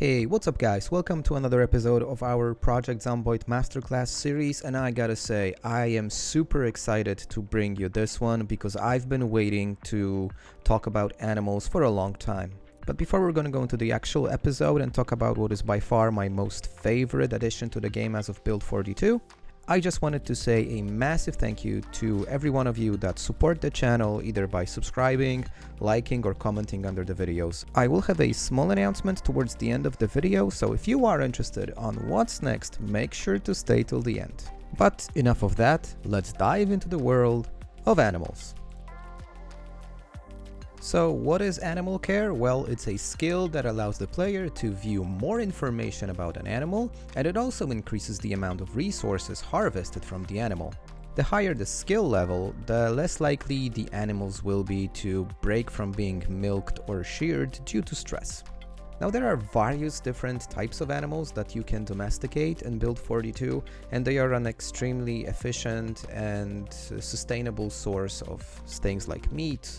Hey, what's up guys? Welcome to another episode of our Project Zomboid Masterclass series, and I gotta say, I am super excited to bring you this one because I've been waiting to talk about animals for a long time. But before we're gonna go into the actual episode and talk about what is by far my most favorite addition to the game as of build 42, I just wanted to say a massive thank you to every one of you that support the channel either by subscribing, liking or commenting under the videos. I will have a small announcement towards the end of the video, so if you are interested on what's next, make sure to stay till the end. But enough of that, let's dive into the world of animals. So what is animal care? Well, it's a skill that allows the player to view more information about an animal, and it also increases the amount of resources harvested from the animal. The higher the skill level, the less likely the animals will be to break from being milked or sheared due to stress. Now there are various different types of animals that you can domesticate in build 42, and they are an extremely efficient and sustainable source of things like meat,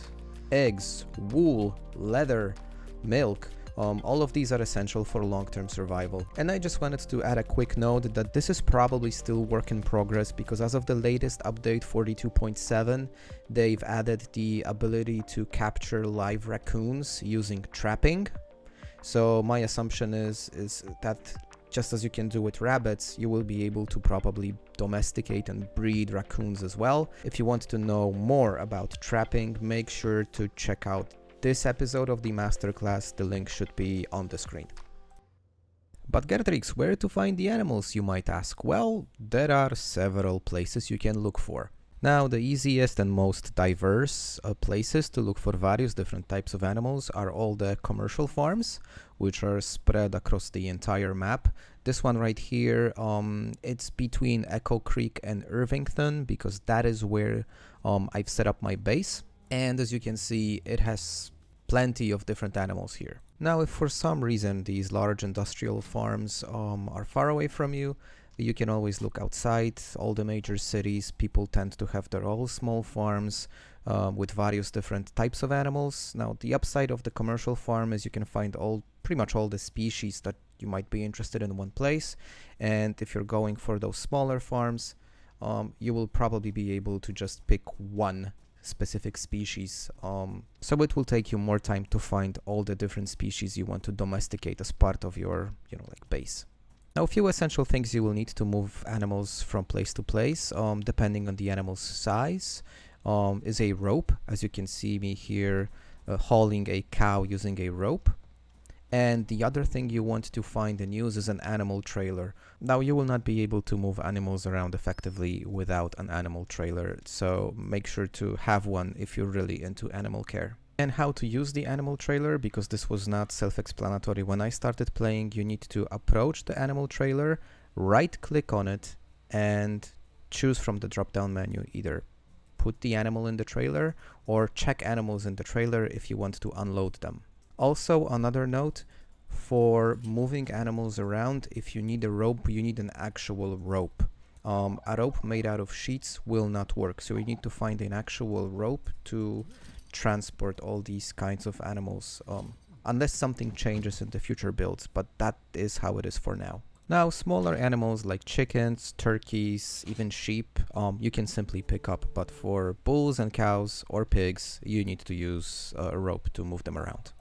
eggs, wool, leather, milk. All of these are essential for long-term survival. And I just wanted to add a quick note that this is probably still work in progress because as of the latest update 42.7, they've added the ability to capture live raccoons using trapping. So my assumption is that just as you can do with rabbits, you will be able to probably domesticate and breed raccoons as well. If you want to know more about trapping, make sure to check out this episode of the masterclass. The link should be on the screen. But Gertrix, where to find the animals, you might ask? Well, there are several places you can look for. Now, the easiest and most diverse places to look for various different types of animals are all the commercial farms, which are spread across the entire map. This one right here, it's between Echo Creek and Irvington because that is where I've set up my base. And as you can see, it has plenty of different animals here. Now, if for some reason these large industrial farms are far away from you, you can always look outside. All the major cities, people tend to have their own small farms with various different types of animals. Now, the upside of the commercial farm is you can find pretty much all the species that you might be interested in one place. And if you're going for those smaller farms, you will probably be able to just pick one specific species. So it will take you more time to find all the different species you want to domesticate as part of your, base. Now, a few essential things you will need to move animals from place to place, depending on the animal's size, is a rope. As you can see me here hauling a cow using a rope. And the other thing you want to find and use is an animal trailer. Now, you will not be able to move animals around effectively without an animal trailer, so make sure to have one if you're really into animal care. And how to use the animal trailer, because this was not self-explanatory when I started playing. You need to approach the animal trailer, right-click on it, and choose from the drop-down menu either put the animal in the trailer or check animals in the trailer if you want to unload them. Also, another note, for moving animals around, if you need a rope, you need an actual rope. A rope made out of sheets will not work, so you need to find an actual rope to transport all these kinds of animals, unless something changes in the future builds, but that is how it is for now. Now, smaller animals like chickens, turkeys, even sheep, you can simply pick up, but for bulls and cows or pigs, you need to use a rope to move them around.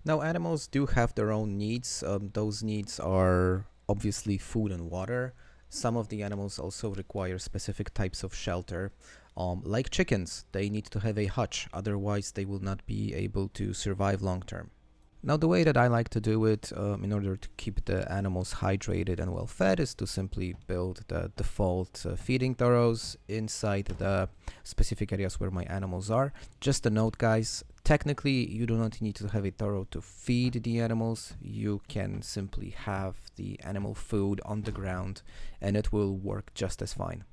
Now, animals do have their own needs. Those needs are obviously food and water. Some of the animals also require specific types of shelter. Like chickens, they need to have a hutch, otherwise they will not be able to survive long term. Now, the way that I like to do it in order to keep the animals hydrated and well fed is to simply build the default feeding burrows inside the specific areas where my animals are. Just a note, guys, technically you do not need to have a burrow to feed the animals. You can simply have the animal food on the ground and it will work just as fine.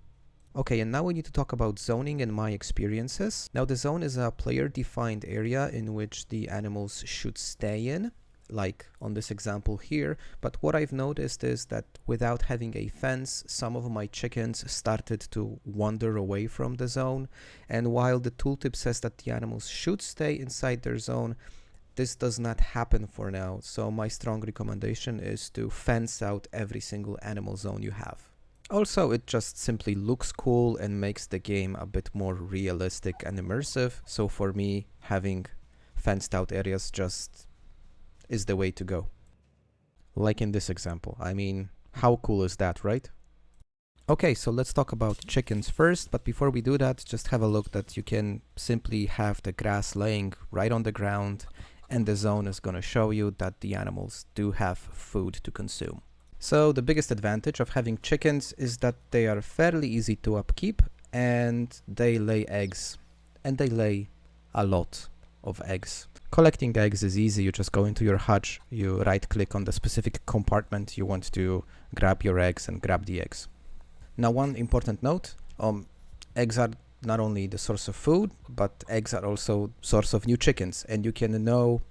Okay, and now we need to talk about zoning and my experiences. Now, the zone is a player-defined area in which the animals should stay in, like on this example here. But what I've noticed is that without having a fence, some of my chickens started to wander away from the zone. And while the tooltip says that the animals should stay inside their zone, this does not happen for now, so my strong recommendation is to fence out every single animal zone you have. Also, it just simply looks cool and makes the game a bit more realistic and immersive, so for me, having fenced out areas just is the way to go. Like in this example. I mean, how cool is that, right? Okay, so let's talk about chickens first, but before we do that, just have a look that you can simply have the grass laying right on the ground, and the zone is going to show you that the animals do have food to consume. So the biggest advantage of having chickens is that they are fairly easy to upkeep, and they lay eggs, and they lay a lot of eggs. Collecting eggs is easy. You just go into your hutch, you right click on the specific compartment you want to grab your eggs and grab the eggs. Now, one important note, eggs are not only the source of food, but eggs are also source of new chickens, and you can know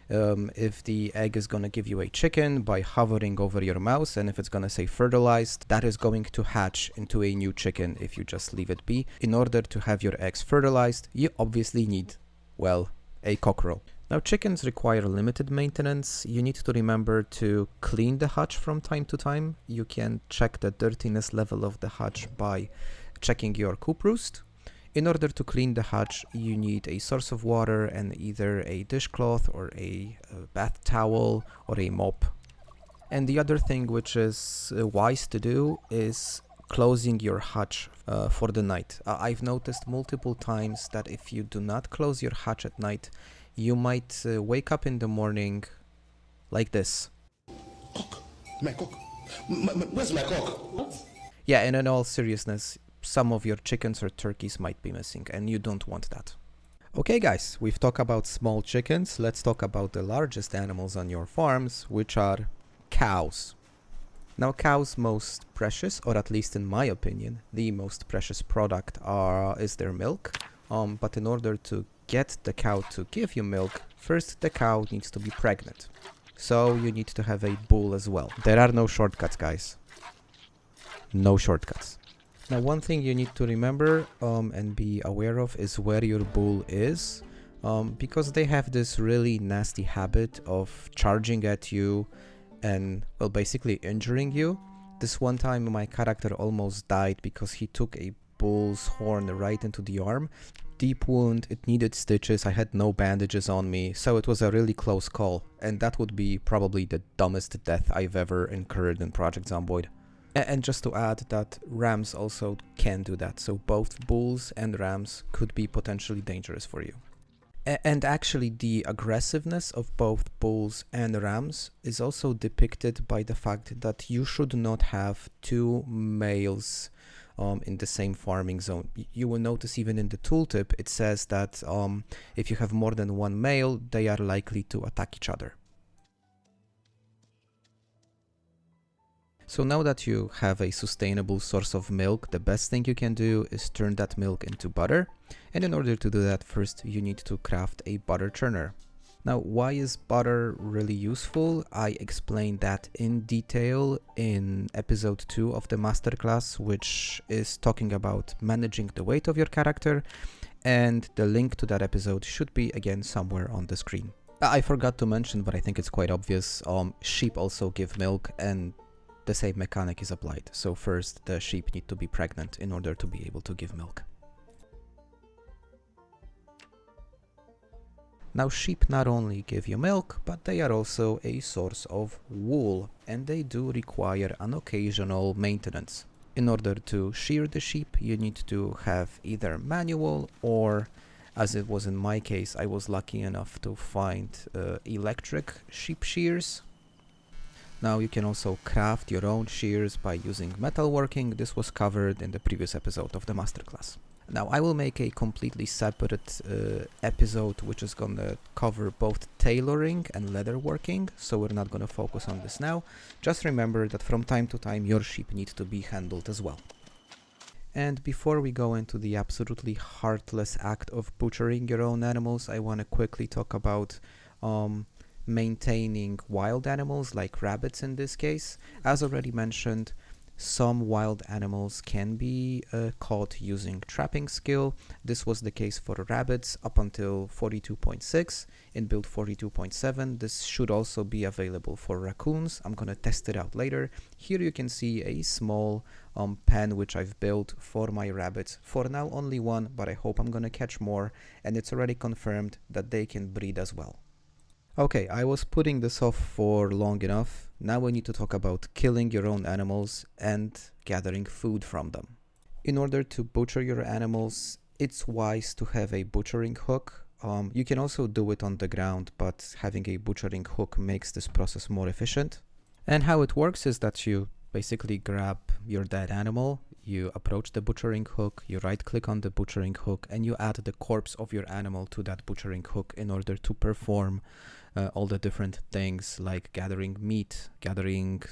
if the egg is going to give you a chicken by hovering over your mouse, and if it's going to say fertilized, that is going to hatch into a new chicken if you just leave it be. In order to have your eggs fertilized, you obviously need, well, a cockerel. Now, chickens require limited maintenance. You need to remember to clean the hutch from time to time. You can check the dirtiness level of the hutch by checking your coop roost. In order to clean the hutch, you need a source of water and either a dishcloth or a bath towel or a mop. And the other thing which is wise to do is closing your hutch for the night. I've noticed multiple times that if you do not close your hutch at night, you might wake up in the morning like this. Cock. My cock. Where's my cock? What? Yeah, and in all seriousness, some of your chickens or turkeys might be missing, and you don't want that. Okay guys, we've talked about small chickens. Let's talk about the largest animals on your farms, which are cows. Now, cows' most precious, or at least in my opinion, the most precious product is their milk. But in order to get the cow to give you milk, first the cow needs to be pregnant. So you need to have a bull as well. There are no shortcuts, guys. No shortcuts. Now, one thing you need to remember and be aware of is where your bull is, because they have this really nasty habit of charging at you and, well, basically injuring you. This one time my character almost died because he took a bull's horn right into the arm. Deep wound, it needed stitches, I had no bandages on me, so it was a really close call, and that would be probably the dumbest death I've ever incurred in Project Zomboid. And just to add that rams also can do that, so both bulls and rams could be potentially dangerous for you. And actually the aggressiveness of both bulls and rams is also depicted by the fact that you should not have two males in the same farming zone. You will notice even in the tooltip it says that if you have more than one male, they are likely to attack each other. So now that you have a sustainable source of milk, the best thing you can do is turn that milk into butter. And in order to do that, first you need to craft a butter churner. Now, why is butter really useful? I explained that in detail in episode 2 of the masterclass, which is talking about managing the weight of your character, and the link to that episode should be again somewhere on the screen. I forgot to mention, but I think it's quite obvious, sheep also give milk, and the same mechanic is applied. So first the sheep need to be pregnant in order to be able to give milk. Now, sheep not only give you milk, but they are also a source of wool, and they do require an occasional maintenance. In order to shear the sheep, you need to have either manual or, as it was in my case, I was lucky enough to find electric sheep shears. Now, you can also craft your own shears by using metalworking. This was covered in the previous episode of the masterclass. Now, I will make a completely separate episode which is going to cover both tailoring and leatherworking, so we're not going to focus on this now. Just remember that from time to time your sheep need to be handled as well. And before we go into the absolutely heartless act of butchering your own animals, I want to quickly talk about maintaining wild animals like rabbits in this case. As already mentioned, Some wild animals can be caught using trapping skill. This was the case for rabbits up until 42.6. In build 42.7, this should also be available for raccoons. I'm gonna test it out later. Here you can see a small pen which I've built for my rabbits. For now only one, but I hope I'm gonna catch more, and it's already confirmed that they can breed as well. Okay, I was putting this off for long enough. Now we need to talk about killing your own animals and gathering food from them. In order to butcher your animals, it's wise to have a butchering hook. You can also do it on the ground, but having a butchering hook makes this process more efficient. And how it works is that you basically grab your dead animal, you approach the butchering hook, you right click on the butchering hook, and you add the corpse of your animal to that butchering hook in order to perform all the different things like gathering meat, gathering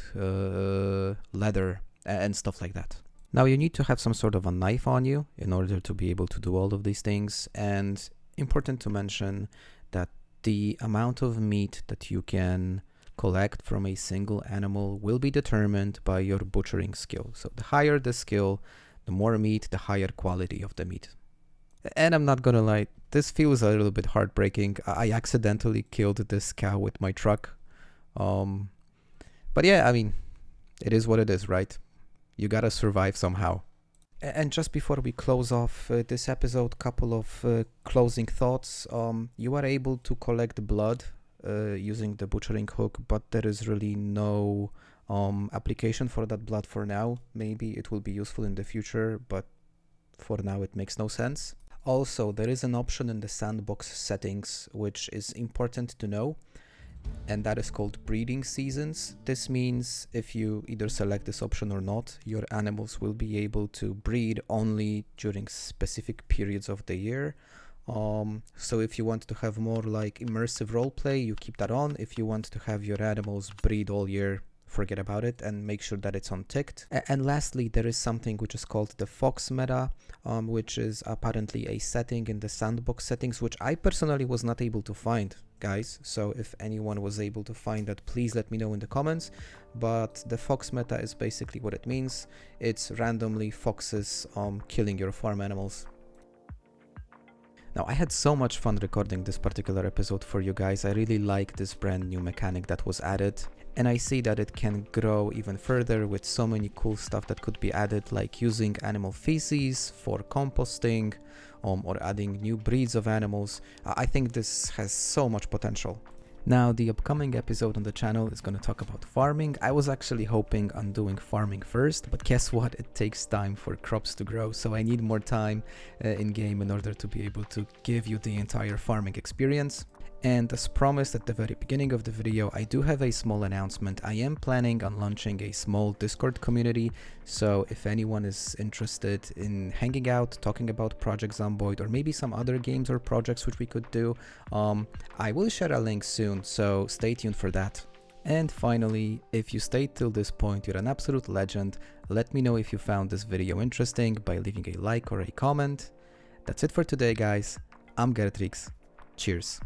leather, and stuff like that. Now you need to have some sort of a knife on you in order to be able to do all of these things, and important to mention that the amount of meat that you can collect from a single animal will be determined by your butchering skill. So the higher the skill, the more meat, the higher quality of the meat. And I'm not gonna lie, this feels a little bit heartbreaking. I accidentally killed this cow with my truck. But yeah, I mean, it is what it is, right? You gotta survive somehow. And just before we close off this episode, couple of closing thoughts. You are able to collect blood using the butchering hook, but there is really no application for that blood for now. Maybe it will be useful in the future, but for now it makes no sense. Also, there is an option in the sandbox settings which is important to know, and that is called breeding seasons. This means if you either select this option or not, your animals will be able to breed only during specific periods of the year. So if you want to have more like immersive roleplay, you keep that on. If you want to have your animals breed all year, forget about it and make sure that it's unticked. And lastly, there is something which is called the fox meta, which is apparently a setting in the sandbox settings, which I personally was not able to find, guys. So if anyone was able to find that, please let me know in the comments. But the fox meta is basically what it means. It's randomly foxes killing your farm animals. Now, I had so much fun recording this particular episode for you guys. I really like this brand new mechanic that was added, and I see that it can grow even further with so many cool stuff that could be added, like using animal feces for composting, or adding new breeds of animals. I think this has so much potential. Now, the upcoming episode on the channel is going to talk about farming. I was actually hoping on doing farming first, but guess what? It takes time for crops to grow, so I need more time in game in order to be able to give you the entire farming experience. And as promised at the very beginning of the video, I do have a small announcement. I am planning on launching a small Discord community, so if anyone is interested in hanging out, talking about Project Zomboid, or maybe some other games or projects which we could do, I will share a link soon, so stay tuned for that. And finally, if you stayed till this point, you're an absolute legend. Let me know if you found this video interesting by leaving a like or a comment. That's it for today, guys. I'm Gertrix. Cheers.